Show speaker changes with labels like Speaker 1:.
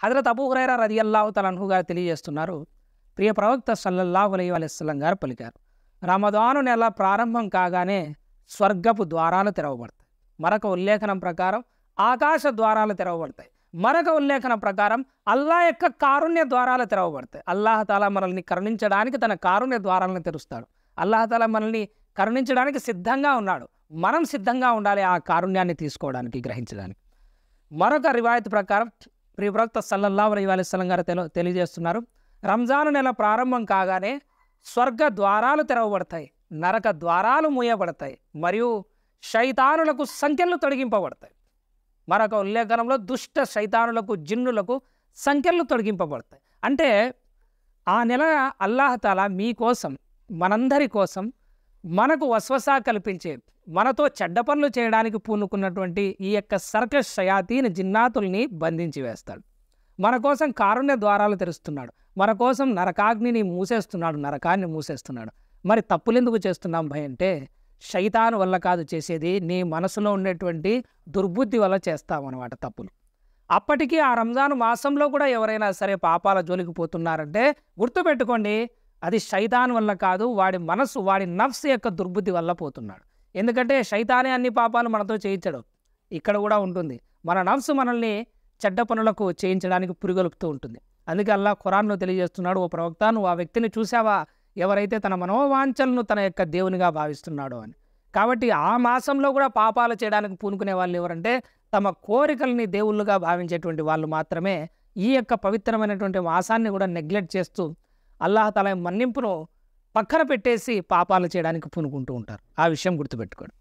Speaker 1: హజరత్ అబూ హురైరా రదియల్లాహు తఆలా అన్హు గారు తెలియజేస్తున్నారు, ప్రియ ప్రవక్త సల్లల్లాహు అలైహి వసల్లం గారు పలికారు, రమదాను నెల ప్రారంభం కాగానే స్వర్గపు ద్వారాలు తెరవబడతాయి. మరొక ఉల్లేఖనం ప్రకారం ఆకాశ ద్వారాలు తెరవబడతాయి. మరొక ఉల్లేఖనం ప్రకారం అల్లాహ్ యొక్క కారుణ్య ద్వారాలు తెరవబడతాయి. అల్లాహ్ తాలా మనల్ని కరుణించడానికి తన కారుణ్య ద్వారాలను తెరుస్తాడు. అల్లాహ్ తాలా మనల్ని కరుణించడానికి సిద్ధంగా ఉన్నాడు. మనం సిద్ధంగా ఉండాలి ఆ కారుణ్యాన్ని తీసుకోవడానికి, గ్రహించడానికి. మరొక రివాయత్ ప్రకారం ప్రియ ప్రవక్త సల్లల్లాహు అలైహి వసల్లం గారు తెలియజేస్తున్నారు, రంజాను నెల ప్రారంభం కాగానే స్వర్గ ద్వారాలు తెరవబడతాయి, నరక ద్వారాలు మూయబడతాయి, మరియు శైతానులకు సంఖ్యలు తొలగింపబడతాయి. మరొక ఉల్లేఖనంలో దుష్ట శైతానులకు, జిన్నులకు సంఖ్యలు తొలగింపబడతాయి. అంటే ఆ నెల అల్లాహ్ తాలా మీకోసం, మనందరి కోసం మనకు వస్వసా కల్పించే, మనతో చెడ్డ పనులు చేయడానికి పూనుకున్నటువంటి ఈ యొక్క సర్కస్ షయాతీన్ జిన్నాతుల్ని బంధించి వేస్తాడు. మన కోసం కారుణ్య ద్వారాలు తెరుస్తున్నాడు. మన కోసం నరకాగ్నిని మూసేస్తున్నాడు, నరకాన్ని మూసేస్తున్నాడు. మరి తప్పులెందుకు చేస్తున్నాం భయ్ అంటే, శైతాను వల్ల కాదు చేసేది, నీ మనసులో ఉండేటువంటి దుర్బుద్ధి వల్ల చేస్తామన్నమాట తప్పులు. అప్పటికీ ఆ రంజాను మాసంలో కూడా ఎవరైనా సరే పాపాల జోలికి పోతున్నారంటే గుర్తుపెట్టుకోండి, అది శైతాన్ వల్ల కాదు, వాడి మనసు, వాడి నఫ్స్ యొక్క దుర్బుద్ధి వల్ల పోతున్నాడు. ఎందుకంటే శైతానే అన్ని పాపాలు మనతో చేయించడు. ఇక్కడ కూడా ఉంటుంది, మన నఫ్స్ మనల్ని చెడ్డ పనులకు చేయించడానికి పురిగొలుపుతూ ఉంటుంది. అందుకే అల్లాహ్ ఖురాన్లో తెలియజేస్తున్నాడు, ఓ ప్రవక్త, నువ్వు ఆ వ్యక్తిని చూసావా ఎవరైతే తన మనోవాంఛలను తన యొక్క దేవునిగా భావిస్తున్నాడో అని. కాబట్టి ఆ మాసంలో కూడా పాపాలు చేయడానికి పూనుకునే వాళ్ళు ఎవరంటే, తమ కోరికల్ని దేవుళ్ళుగా భావించేటువంటి వాళ్ళు మాత్రమే ఈ యొక్క పవిత్రమైనటువంటి మాసాన్ని కూడా నెగ్లెక్ట్ చేస్తూ అల్లాహ్ తఆలా మన్నింపును పక్కన పెట్టేసి పాపాలు చేయడానికి పూనుకుంటూ ఉంటారు. ఆ విషయం గుర్తుపెట్టుకోండి.